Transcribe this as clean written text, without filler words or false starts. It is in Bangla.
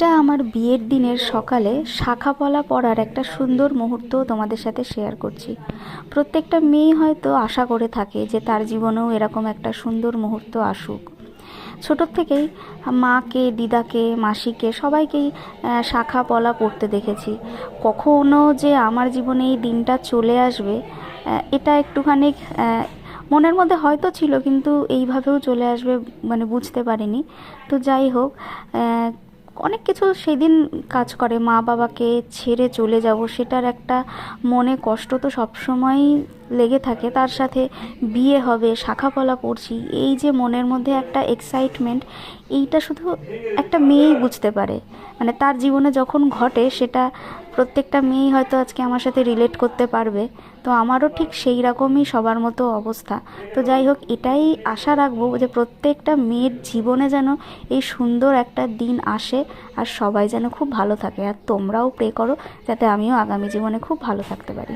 এটা আমার বিয়ের দিনের সকালে শাঁখাপলা পরার একটা সুন্দর মুহূর্ত তোমাদের সাথে শেয়ার করছি। প্রত্যেকটা মেয়ে হয়তো আশা করে থাকে যে তার জীবনেও এরকম একটা সুন্দর মুহূর্ত আসুক। ছোটোর থেকেই মাকে, দিদাকে, মাসিকে সবাইকেই শাঁখাপলা পরতে দেখেছি। কখনো যে আমার জীবনে এই দিনটা চলে আসবে এটা একটুখানি মনের মধ্যে হয়তো ছিল, কিন্তু এইভাবেও চলে আসবে মানে বুঝতে পারিনি। তো যাই হোক, অনেক কিছু সেদিন কাজ করে। মা বাবাকে ছেড়ে চলে যাব, সেটার একটা মনে কষ্ট তো সবসময়ই লেগে থাকে। তার সাথে বিয়ে হবে, শাঁখাপলা পরছি, এই যে মনের মধ্যে একটা এক্সাইটমেন্ট, এইটা শুধু একটা মেয়েই বুঝতে পারে। মানে তার জীবনে যখন ঘটে সেটা প্রত্যেকটা মেয়েই হয়তো আজকে আমার সাথে রিলেট করতে পারবে। তো আমারও ঠিক সেই রকমই সবার মতো অবস্থা। তো যাই হোক, এটাই আশা রাখবো যে প্রত্যেকটা মেয়ের জীবনে যেন এই সুন্দর একটা দিন আসে, আর সবাই যেন খুব ভালো থাকে। আর তোমরাও প্রে করো যাতে আমিও আগামী জীবনে খুব ভালো থাকতে পারি।